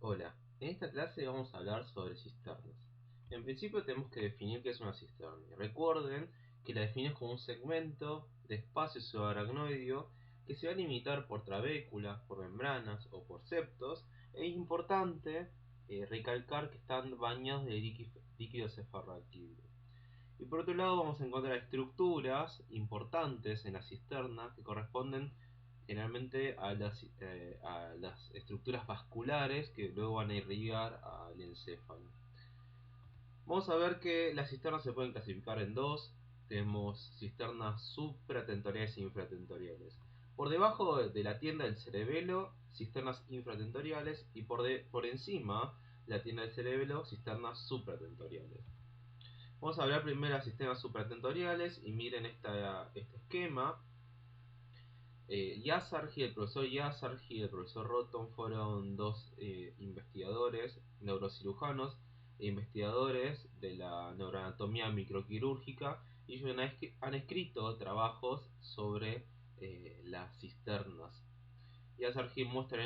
Hola, en esta clase vamos a hablar sobre cisternas. En principio tenemos que definir qué es una cisterna. Recuerden que la definimos como un segmento de espacio subaracnoideo que se va a limitar por trabéculas, por membranas o por septos. Es importante recalcar que están bañados de líquido cefalorraquídeo. Y por otro lado vamos a encontrar estructuras importantes en la cisterna que corresponden generalmente a las estructuras vasculares que luego van a irrigar al encéfalo. Vamos a ver que las cisternas se pueden clasificar en dos. Tenemos cisternas supratentoriales e infratentoriales. Por debajo de la tienda del cerebelo, cisternas infratentoriales, y por encima de la tienda del cerebelo, cisternas supratentoriales. Vamos a hablar primero de sistemas supratentoriales y miren este esquema. Yazargi, el profesor Yazargi y el profesor Roton fueron dos investigadores, neurocirujanos e investigadores de la neuroanatomía microquirúrgica, y ellos han escrito trabajos sobre las cisternas. Yazargi muestra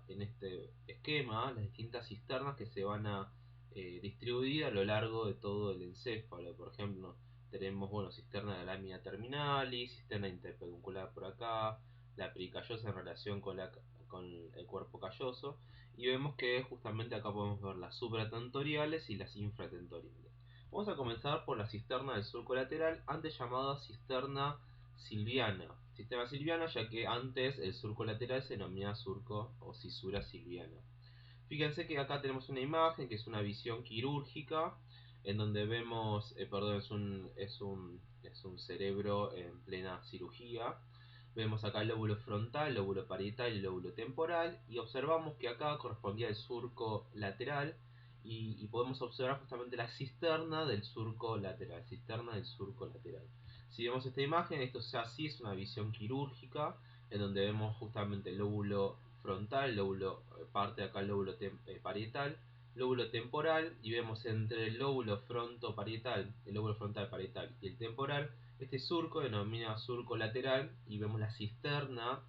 en este esquema las distintas cisternas que se van a distribuir a lo largo de todo el encéfalo. Por ejemplo, tenemos cisterna de la lámina terminalis, cisterna interpeduncular por acá, la pericallosa en relación con el cuerpo calloso, y vemos que justamente acá podemos ver las supratentoriales y las infratentoriales. Vamos a comenzar por la cisterna del surco lateral, antes llamada cisterna silviana. Cisterna silviana, ya que antes el surco lateral se denomina surco o cisura silviana. Fíjense que acá tenemos una imagen que es una visión quirúrgica en donde vemos, perdón, es un cerebro en plena cirugía. Vemos acá el lóbulo frontal, el lóbulo parietal y el lóbulo temporal, y observamos que acá correspondía el surco lateral, y podemos observar justamente la cisterna del surco lateral, cisterna del surco lateral. Si vemos esta imagen, esto ya sí es una visión quirúrgica, en donde vemos justamente el lóbulo frontal, lóbulo, parte de acá el lóbulo parietal, lóbulo temporal, y vemos entre el lóbulo frontoparietal, el lóbulo frontal parietal y el temporal, este surco denomina surco lateral, y vemos la cisterna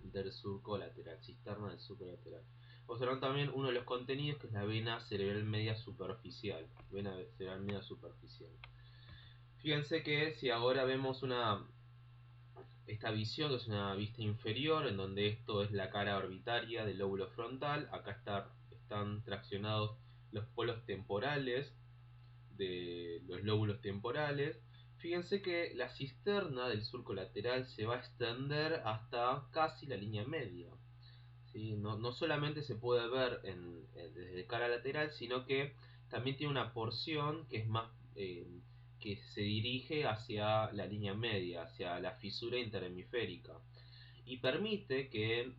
del surco lateral, cisterna del surco lateral. Observan también uno de los contenidos, que es la vena cerebral media superficial, vena cerebral media superficial. Fíjense que si ahora vemos esta visión, que es una vista inferior, en donde esto es la cara orbitaria del lóbulo frontal, acá están traccionados los polos temporales de los lóbulos temporales. Fíjense que la cisterna del surco lateral se va a extender hasta casi la línea media. ¿Sí? No solamente se puede ver desde cara lateral, sino que también tiene una porción que es más que se dirige hacia la línea media, hacia la fisura interhemisférica, y permite que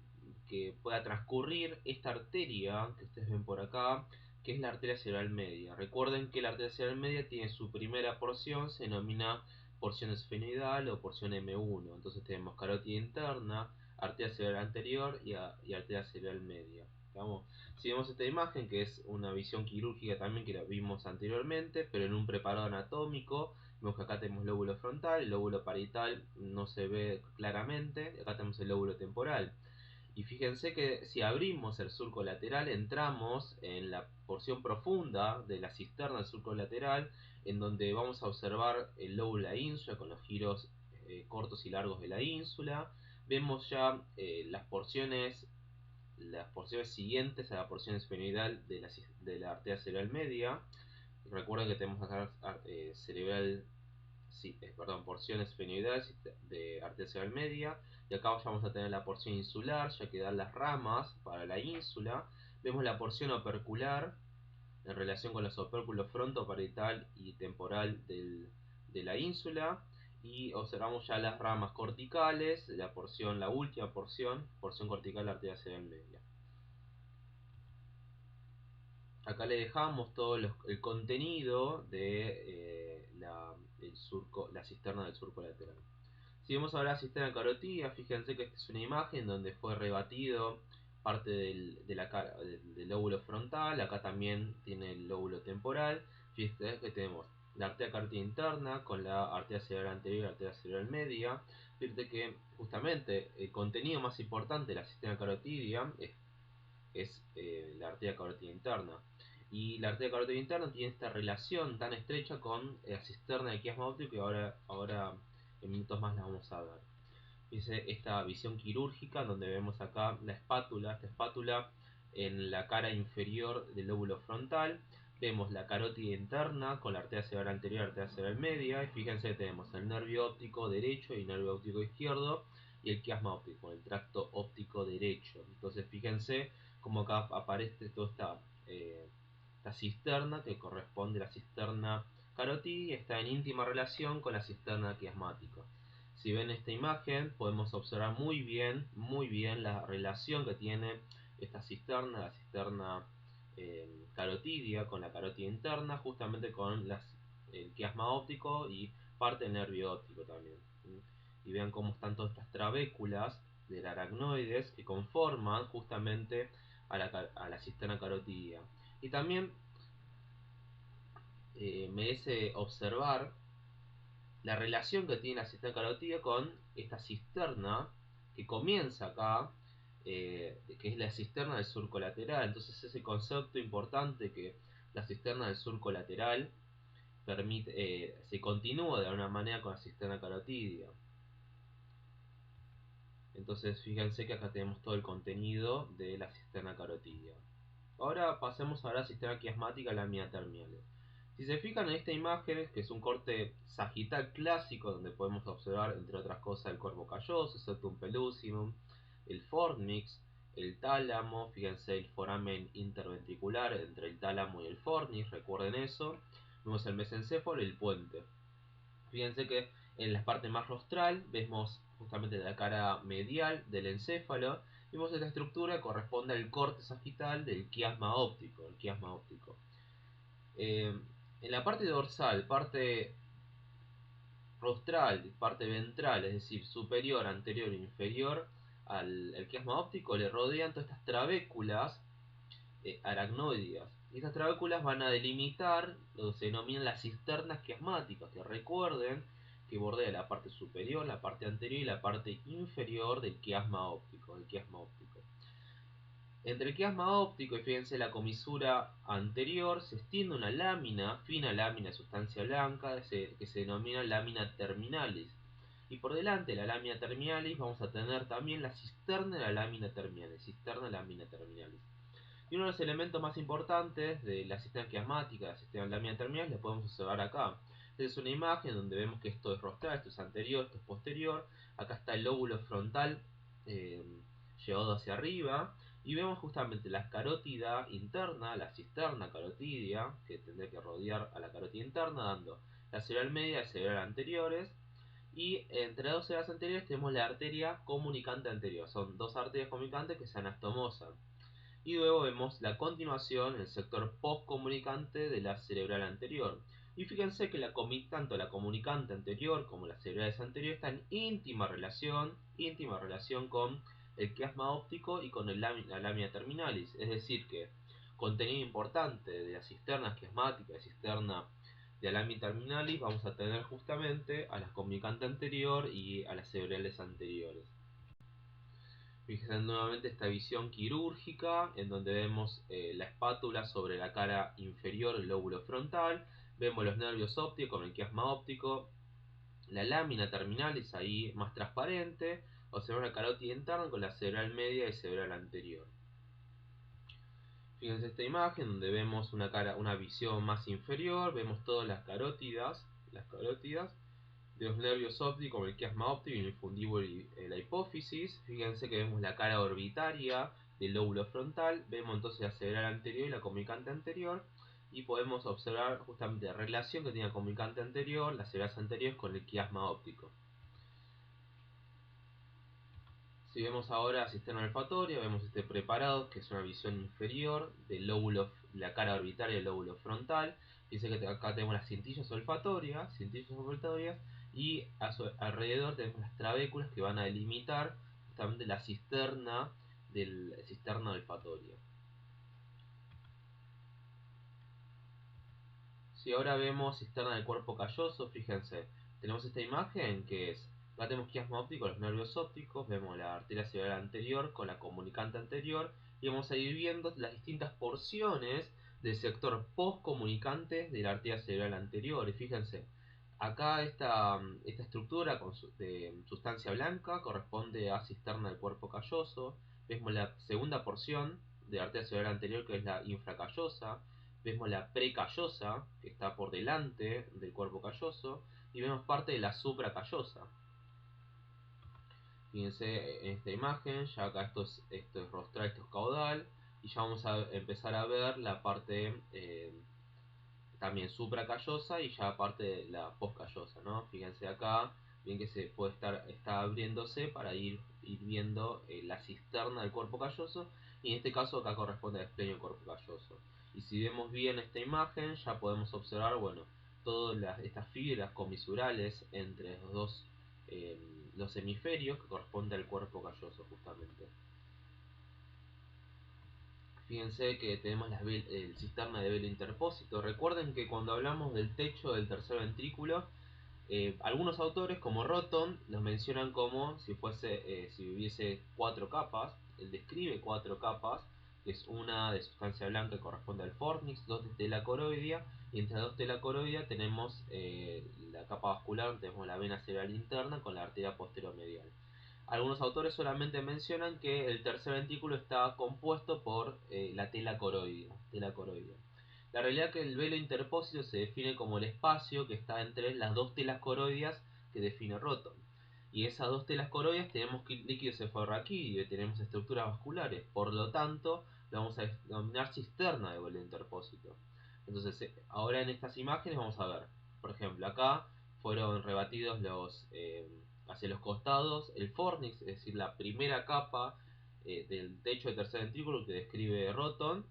pueda transcurrir esta arteria que ustedes ven por acá, que es la arteria cerebral media. Recuerden que la arteria cerebral media tiene su primera porción, se denomina porción esfenoidal o porción M1. Entonces tenemos carótida interna, arteria cerebral anterior y arteria cerebral media. ¿Vamos? Si vemos esta imagen, que es una visión quirúrgica también, que la vimos anteriormente, pero en un preparado anatómico, vemos que acá tenemos lóbulo frontal, el lóbulo parietal no se ve claramente, acá tenemos el lóbulo temporal. Y fíjense que si abrimos el surco lateral, entramos en la porción profunda de la cisterna del surco lateral, en donde vamos a observar el lóbulo de la ínsula con los giros cortos y largos de la ínsula. Vemos ya las porciones siguientes a la porción esfenoidal de la arteria cerebral media. Recuerden que tenemos acá cerebral, sí, perdón, porción esfenoidal de arteria cerebral media, y acá vamos a tener la porción insular, ya que dan las ramas para la ínsula. Vemos la porción opercular en relación con los opérculos frontoparietal y temporal de la ínsula, y observamos ya las ramas corticales, la última porción cortical de la arteria cerebral media. Acá le dejamos todo el contenido de la cisterna del surco lateral. Si vemos ahora la cisterna carotídea, fíjense que esta es una imagen donde fue rebatido parte del lóbulo frontal. Acá también tiene el lóbulo temporal. Fíjense que tenemos la arteria carótida interna con la arteria cerebral anterior y la arteria cerebral media. Fíjate que justamente el contenido más importante de la cisterna carotídea es la arteria carótida interna. Y la arteria carótida interna tiene esta relación tan estrecha con la cisterna del quiasma óptico que ahora en minutos más la vamos a ver. Dice esta visión quirúrgica donde vemos acá esta espátula en la cara inferior del lóbulo frontal. Vemos la carótida interna con la arteria cerebral anterior y la arteria cerebral media. Y fíjense que tenemos el nervio óptico derecho y el nervio óptico izquierdo y el quiasma óptico, el tracto óptico derecho. Entonces fíjense cómo acá aparece toda esta cisterna que corresponde a la cisterna carótida y está en íntima relación con la cisterna quiasmática. Si ven esta imagen podemos observar muy bien la relación que tiene esta cisterna, la cisterna carotidia con la carótida interna, justamente con el quiasma óptico y parte del nervio óptico también. Y vean cómo están todas estas trabéculas del aracnoides que conforman justamente a la cisterna carotidia. Y también merece observar la relación que tiene la cisterna carótida con esta cisterna que comienza acá, que es la cisterna del surco lateral. Entonces ese concepto importante que la cisterna del surco lateral se continúa de alguna manera con la cisterna carotidia. Entonces fíjense que acá tenemos todo el contenido de la cisterna carotidia. Ahora pasemos a la cisterna quiasmática, lámina terminal. Si se fijan en esta imagen, que es un corte sagital clásico, donde podemos observar, entre otras cosas, el cuerpo calloso, el septum pellucidum, el fornix, el tálamo, fíjense el foramen interventricular entre el tálamo y el fornix, recuerden eso. Vemos el mesencéfalo y el puente. Fíjense que en la parte más rostral vemos justamente la cara medial del encéfalo. Vemos esta estructura que corresponde al corte sagital del quiasma óptico. En la parte dorsal, parte rostral, parte ventral, es decir, superior, anterior e inferior al quiasma óptico, le rodean todas estas trabéculas aracnoideas. Y estas trabéculas van a delimitar lo que se denominan las cisternas quiasmáticas, que recuerden que bordea la parte superior, la parte anterior y la parte inferior del quiasma óptico. Entre el quiasma óptico y fíjense la comisura anterior se extiende una lámina, fina lámina de sustancia blanca, que se denomina lámina terminalis. Y por delante de la lámina terminalis vamos a tener también la cisterna de la lámina terminalis. Y uno de los elementos más importantes de la cisterna quiasmática, la cisterna de la lámina terminalis, lo podemos observar acá. Esta es una imagen donde vemos que esto es rostral, esto es anterior, esto es posterior. Acá está el lóbulo frontal llevado hacia arriba. Y vemos justamente la carótida interna, la cisterna carotidia, que tendría que rodear a la carótida interna, dando la cerebral media y la cerebral anteriores. Y entre las dos cerebrales anteriores tenemos la arteria comunicante anterior. Son dos arterias comunicantes que se anastomosan. Y luego vemos la continuación en el sector postcomunicante de la cerebral anterior. Y fíjense que tanto la comunicante anterior como las cerebrales anteriores están en íntima relación con el quiasma óptico y con la lámina terminalis. Es decir que contenido importante de las cisternas quiasmáticas, de cisterna de la lámina terminalis, vamos a tener justamente a la comunicante anterior y a las cerebrales anteriores. Fíjense nuevamente esta visión quirúrgica en donde vemos la espátula sobre la cara inferior, el lóbulo frontal, vemos los nervios ópticos con el quiasma óptico, la lámina terminalis ahí más transparente, observamos la carótida interna con la cerebral media y cerebral anterior. Fíjense esta imagen donde vemos una visión más inferior, vemos todas las carótidas de los nervios ópticos como el quiasma óptico y el infundíbulo y la hipófisis. Fíjense que vemos la cara orbitaria del lóbulo frontal, vemos entonces la cerebral anterior y la comunicante anterior, y podemos observar justamente la relación que tiene la comunicante anterior, las cerebrales anteriores con el quiasma óptico. Si vemos ahora la cisterna olfatoria, vemos este preparado, que es una visión inferior del lóbulo, la cara orbitaria del lóbulo frontal. Dice que acá tenemos las cintillas olfatorias, y a su alrededor tenemos las trabéculas que van a delimitar justamente la cisterna olfatoria. Si ahora vemos cisterna del cuerpo calloso, fíjense, tenemos esta imagen que es, acá tenemos quiasma óptico, los nervios ópticos, vemos la arteria cerebral anterior con la comunicante anterior y vamos a ir viendo las distintas porciones del sector postcomunicante de la arteria cerebral anterior. Y fíjense, acá esta estructura de sustancia blanca corresponde a cisterna del cuerpo calloso. Vemos la segunda porción de la arteria cerebral anterior, que es la infracallosa. Vemos la precallosa, que está por delante del cuerpo calloso, y vemos parte de la supracallosa. Fíjense en esta imagen, ya acá esto es rostral, esto es caudal, y ya vamos a empezar a ver la parte también supracallosa y ya parte de la poscallosa, ¿no? Fíjense acá, bien que se puede está abriéndose para ir viendo la cisterna del cuerpo calloso, y en este caso acá corresponde al esplenio del cuerpo calloso. Y si vemos bien esta imagen, ya podemos observar, bueno, todas estas fibras comisurales entre eh, los hemisferios que corresponde al cuerpo calloso justamente. Fíjense que tenemos el cisterna de velo interpósito. Recuerden que cuando hablamos del techo del tercer ventrículo, algunos autores como Roton los mencionan como si hubiese cuatro capas. Él describe cuatro capas, que es una de sustancia blanca que corresponde al fornix, dos de tela coroidea, y entre las dos tela coroidea tenemos la capa vascular, tenemos la vena cerebral interna con la arteria posterior-medial. Algunos autores solamente mencionan que el tercer ventrículo está compuesto por la tela coroidea. La realidad es que el velo interpósito se define como el espacio que está entre las dos telas coroideas que define Roton. Y esas dos telas coroideas tenemos líquido cefalorraquídeo y tenemos estructuras vasculares. Por lo tanto, lo vamos a denominar cisterna de velo interpósito. Entonces, ahora en estas imágenes vamos a ver, por ejemplo, acá fueron rebatidos hacia los costados el fornix, es decir, la primera capa del techo de tercer ventrículo que describe Roton.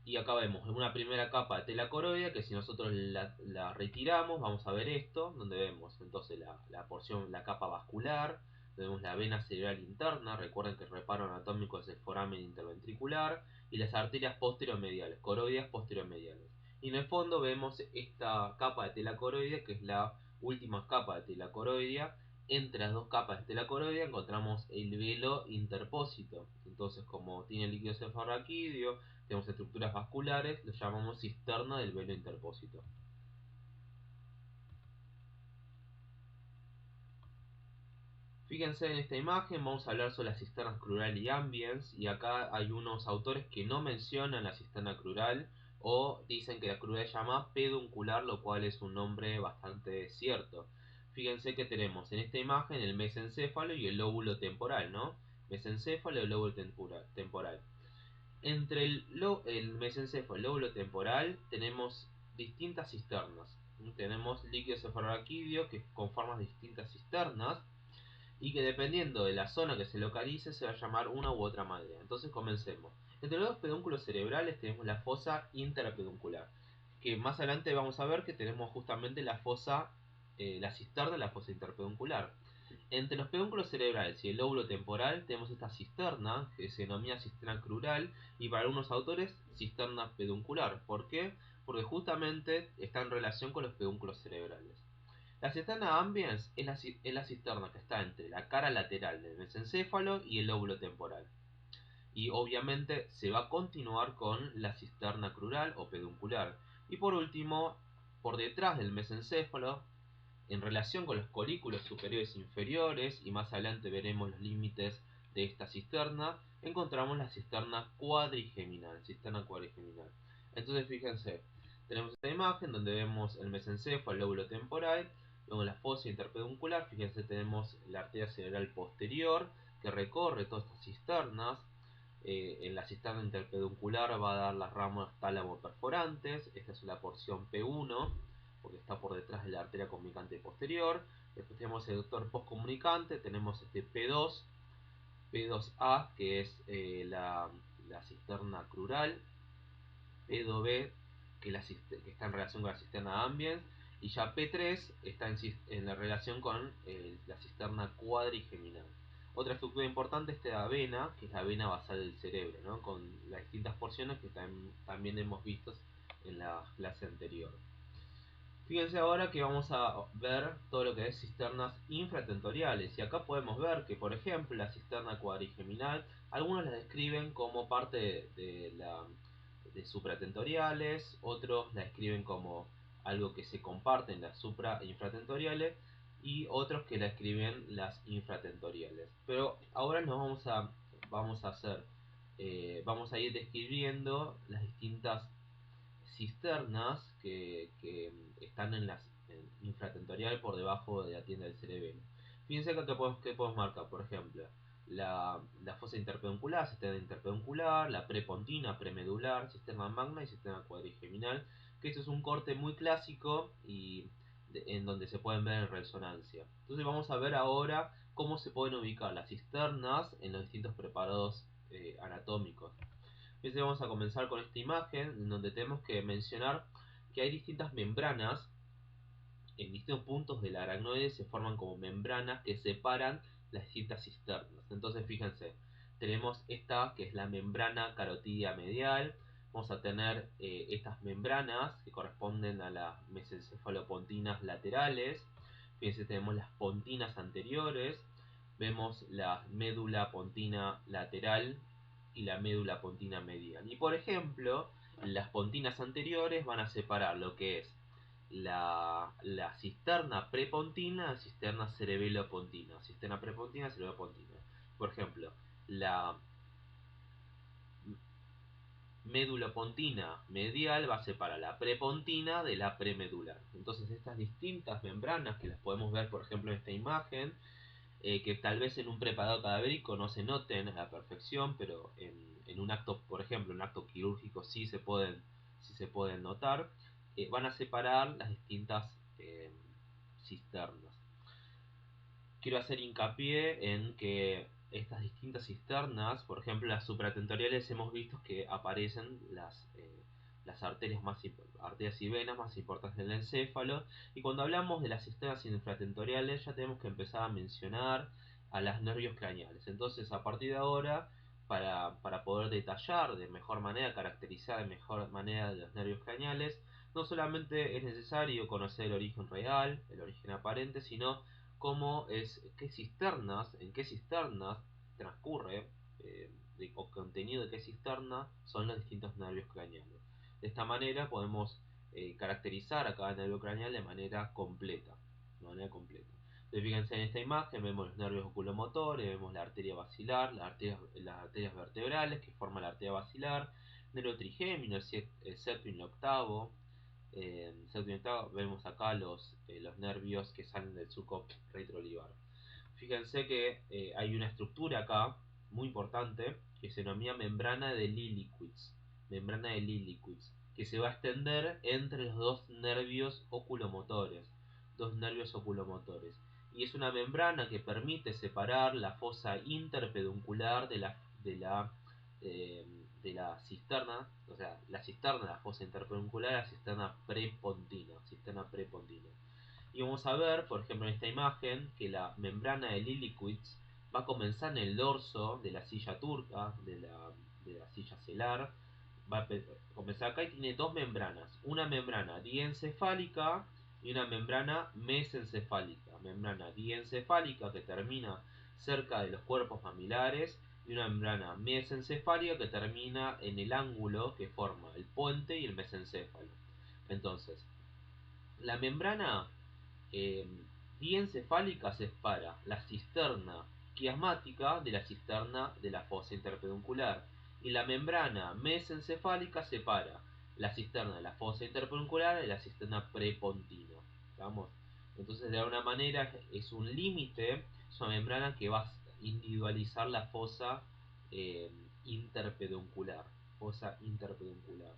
Y acá vemos una primera capa de tela coroidea que si nosotros la retiramos vamos a ver esto, donde vemos entonces la capa vascular, vemos la vena cerebral interna, recuerden que el reparo anatómico es el foramen interventricular, y las arterias posteromediales, coroideas posteromediales. Y en el fondo vemos esta capa de tela coroidea, que es la última capa de tela coroidea. Entre las dos capas de tela coroidea encontramos el velo interpósito. Entonces, como tiene líquido cefalorraquídeo, tenemos estructuras vasculares, lo llamamos cisterna del velo interpósito. Fíjense en esta imagen, vamos a hablar sobre las cisternas crural y ambiens, y acá hay unos autores que no mencionan la cisterna crural o dicen que la crural se llama peduncular, lo cual es un nombre bastante cierto. Fíjense que tenemos en esta imagen el mesencéfalo y el lóbulo temporal, ¿no? Mesencéfalo y el lóbulo temporal. Entre el mesencéfalo y el lóbulo temporal tenemos distintas cisternas. Tenemos líquido cefalorraquídeo que conforma distintas cisternas y que dependiendo de la zona que se localice se va a llamar una u otra manera. Entonces comencemos. Entre los dos pedúnculos cerebrales tenemos la fosa interpeduncular, que más adelante vamos a ver que tenemos justamente la cisterna de la fosa interpeduncular. Entre los pedúnculos cerebrales y el lóbulo temporal tenemos esta cisterna, que se denomina cisterna crural, y para algunos autores cisterna peduncular. ¿Por qué? Porque justamente está en relación con los pedúnculos cerebrales. La cisterna ambiens es la cisterna que está entre la cara lateral del mesencéfalo y el lóbulo temporal. Y obviamente se va a continuar con la cisterna crural o peduncular. Y por último, por detrás del mesencéfalo, en relación con los colículos superiores e inferiores, y más adelante veremos los límites de esta cisterna, encontramos la cisterna cuadrigeminal. Entonces fíjense, tenemos esta imagen donde vemos el mesencéfalo, el lóbulo temporal, luego la fosa interpeduncular. Fíjense, tenemos la arteria cerebral posterior que recorre todas estas cisternas. En la cisterna interpeduncular va a dar las ramas tálamo perforantes. Esta es la porción P1 porque está por detrás de la arteria comunicante posterior. Después tenemos el doctor postcomunicante, tenemos este P2, P2A, que es la cisterna crural, P2B, que está en relación con la cisterna ambiens, y ya P3 está en la relación con la cisterna cuadrigeminal. Otra estructura importante es la vena, que es la vena basal del cerebro, ¿no? Con las distintas porciones que también hemos visto en la clase anterior. Fíjense ahora que vamos a ver todo lo que es cisternas infratentoriales. Y acá podemos ver que, por ejemplo, la cisterna cuadrigeminal, algunos la describen como parte de supratentoriales, otros la describen como algo que se comparte en las supra e infratentoriales, y otros que la escriben las infratentoriales. Pero ahora vamos a hacer, vamos a ir describiendo las distintas cisternas que están en las infratentorial por debajo de la tienda del cerebelo. Fíjense acá que podemos marcar, por ejemplo, la fosa interpeduncular, cisterna interpeduncular, la prepontina, premedular, cisterna magna y cisterna cuadrigeminal, que eso es un corte muy clásico y en donde se pueden ver en resonancia. Entonces vamos a ver ahora cómo se pueden ubicar las cisternas en los distintos preparados anatómicos. Entonces vamos a comenzar con esta imagen en donde tenemos que mencionar que hay distintas membranas en distintos puntos del aracnoide, se forman como membranas que separan las distintas cisternas. Entonces fíjense, tenemos esta que es la membrana carotidia medial, vamos a tener estas membranas que corresponden a las mesencefalopontinas laterales, fíjense, tenemos las pontinas anteriores, vemos la médula pontina lateral y la médula pontina medial. Y por ejemplo, las pontinas anteriores van a separar lo que es la cisterna prepontina, la cisterna cerebelopontina. Cisterna prepontina, cerebelopontina. Por ejemplo, la médula pontina medial va a separar la prepontina de la premedular. Entonces estas distintas membranas que las podemos ver, por ejemplo, en esta imagen, que tal vez en un preparado cadavérico no se noten a la perfección, pero en un acto, por ejemplo, en un acto quirúrgico sí se pueden notar, van a separar las distintas cisternas. Quiero hacer hincapié en que estas distintas cisternas, por ejemplo las supratentoriales, hemos visto que aparecen las arterias y venas más importantes del encéfalo, y cuando hablamos de las cisternas infratentoriales ya tenemos que empezar a mencionar a los nervios craneales. Entonces a partir de ahora, para poder detallar de mejor manera, caracterizar de mejor manera los nervios craneales, no solamente es necesario conocer el origen real, el origen aparente, sino en qué cisternas transcurre, o contenido de qué cisterna son los distintos nervios craneales. De esta manera podemos caracterizar a cada nervio craneal de manera completa. Entonces, fíjense en esta imagen, vemos los nervios oculomotores, vemos la arteria basilar, las arterias vertebrales que forman la arteria basilar, nervio trigémino, el séptimo y el octavo, vemos acá los nervios que salen del surco retroolivar. Fíjense que hay una estructura acá muy importante que se denomina membrana de Lillekitz, que se va a extender entre los dos nervios oculomotores, y es una membrana que permite separar la fosa interpeduncular eh, de la cisterna, o sea, la cisterna, la fosa interpeduncular, la cisterna prepontina. Y vamos a ver, por ejemplo, en esta imagen, que la membrana de Lillekitz va a comenzar en el dorso de la silla turca, de la silla celar. Va a comenzar acá y tiene dos membranas. Una membrana diencefálica y una membrana mesencefálica. Membrana diencefálica que termina cerca de los cuerpos mamilares y una membrana mesencefálica que termina en el ángulo que forma el puente y el mesencéfalo. Entonces, la membrana eh, diencefálica separa la cisterna quiasmática de la cisterna de la fosa interpeduncular, y la membrana mesencefálica separa la cisterna de la fosa interpeduncular de la cisterna prepontina. ¿Vamos? Entonces, de alguna manera es un límite, es una membrana que va a individualizar la fosa eh, interpeduncular. Fosa interpeduncular.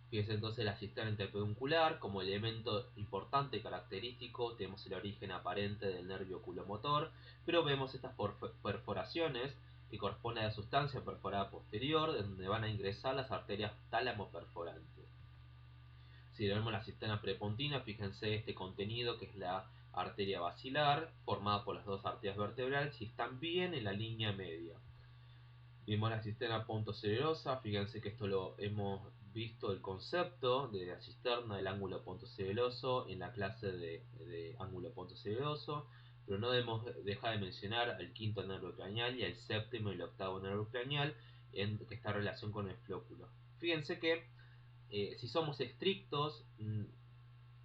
Fíjense entonces la cisterna interpeduncular como elemento importante y característico. Tenemos el origen aparente del nervio oculomotor, pero vemos estas perforaciones que corresponden a la sustancia perforada posterior, donde van a ingresar las arterias tálamo perforantes. Si vemos la cisterna prepontina, fíjense este contenido que es la arteria basilar, formada por las dos arterias vertebrales y están bien en la línea media. Vimos la cisterna pontocererosa, fíjense que esto lo hemos visto el concepto de la cisterna del ángulo pontocereroso en la clase de ángulo pontocereroso, pero no debemos dejar de mencionar al quinto nervio craneal y al séptimo y el octavo nervio craneal que está en relación con el flóculo. Fíjense que si somos estrictos,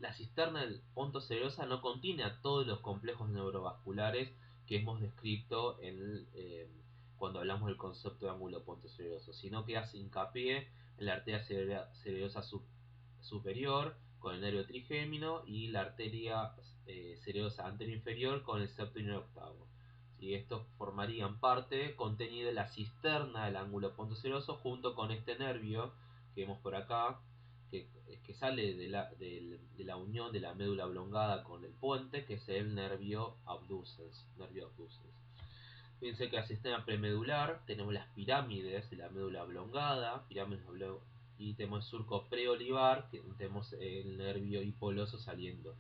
la cisterna pontocererosa no contiene a todos los complejos neurovasculares que hemos descrito cuando hablamos del concepto de ángulo pontocereroso, sino que hace hincapié en la arteria cererosa superior con el nervio trigémino y la arteria cererosa anteroinferior con el séptimo y el octavo. Y estos formarían parte contenida de la cisterna del ángulo pontocereroso junto con este nervio que vemos por acá, que sale de la unión de la médula oblongada con el puente, que es el nervio abducens. Fíjense que al sistema premedular tenemos las pirámides de la médula oblongada, y tenemos el surco preolivar, que tenemos el nervio hipoloso saliendo.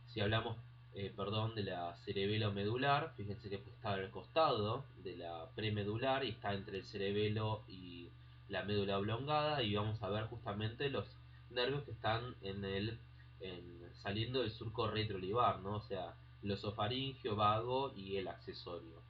Si hablamos de la cerebelo medular, fíjense que está al costado de la premedular y está entre el cerebelo y la médula oblongada, y vamos a ver justamente los nervios que están saliendo del surco retroolivar, ¿no? O sea, el osofaringio, vago y el accesorio.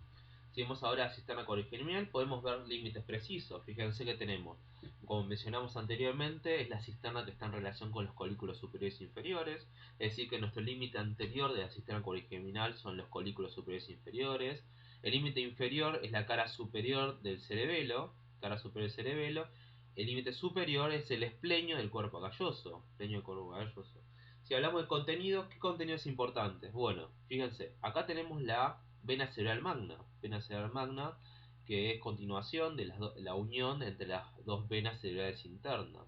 Si vemos ahora la cisterna corigeminal, podemos ver límites precisos. Fíjense que tenemos, como mencionamos anteriormente, es la cisterna que está en relación con los colículos superiores e inferiores. Es decir, que nuestro límite anterior de la cisterna corigeminal son los colículos superiores e inferiores. El límite inferior es la cara superior del cerebelo. El límite superior es el espleño del cuerpo galloso. Si hablamos de contenido, ¿qué contenido es importante? Bueno, fíjense, acá tenemos la vena cerebral magna, que es continuación de la unión entre las dos venas cerebrales internas.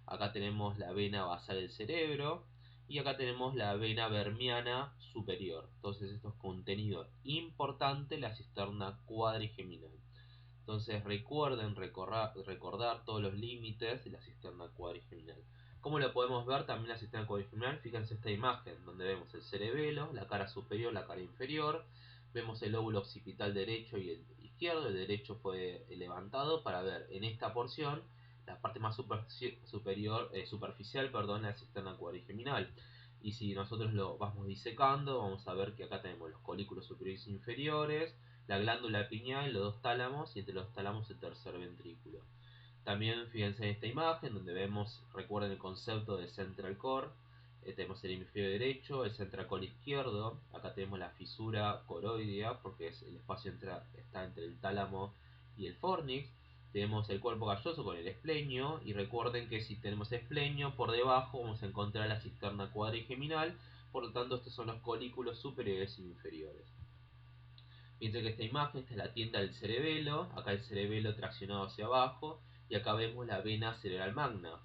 Acá tenemos la vena basal del cerebro y acá tenemos la vena vermiana superior. Entonces esto es contenido importante, la cisterna cuadrigeminal. Entonces recuerden recordar todos los límites de la cisterna cuadrigeminal. ¿Cómo lo podemos ver también la cisterna cuadrigeminal? Fíjense esta imagen donde vemos el cerebelo, la cara superior, la cara inferior. Vemos el lóbulo occipital derecho y el izquierdo. El derecho fue levantado para ver en esta porción la parte más superficial, la cisterna cuadrigeminal. Y si nosotros lo vamos disecando, vamos a ver que acá tenemos los colículos superiores e inferiores, la glándula pineal, los dos tálamos y entre los tálamos el tercer ventrículo. También fíjense en esta imagen donde vemos, recuerden el concepto de central core. Tenemos el hemisferio derecho, el central core izquierdo. Acá tenemos la fisura coroidea porque el espacio está entre el tálamo y el fornix. Tenemos el cuerpo galloso con el espleño, y recuerden que si tenemos espleño por debajo vamos a encontrar la cisterna cuadrigeminal. Por lo tanto, estos son los colículos superiores e inferiores. Fíjense que esta imagen, esta es la tienda del cerebelo, acá el cerebelo traccionado hacia abajo, y acá vemos la vena cerebral magna,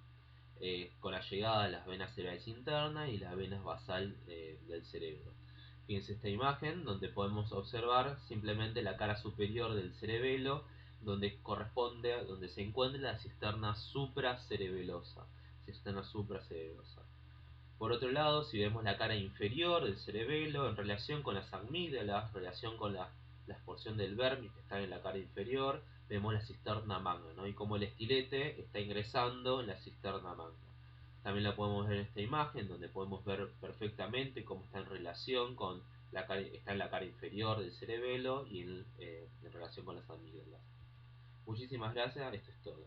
con la llegada de las venas cerebrales internas y las venas basal del cerebro. Fíjense esta imagen donde podemos observar simplemente la cara superior del cerebelo, donde se encuentra la cisterna supracerebelosa. Por otro lado, si vemos la cara inferior del cerebelo en relación con las amígdalas, en relación con la porción del vermis que está en la cara inferior, vemos la cisterna magna, ¿no? Y como el estilete está ingresando en la cisterna magna. También la podemos ver en esta imagen, donde podemos ver perfectamente cómo está en relación con está en la cara inferior del cerebelo y en relación con las amígdalas. Muchísimas gracias, esto es todo.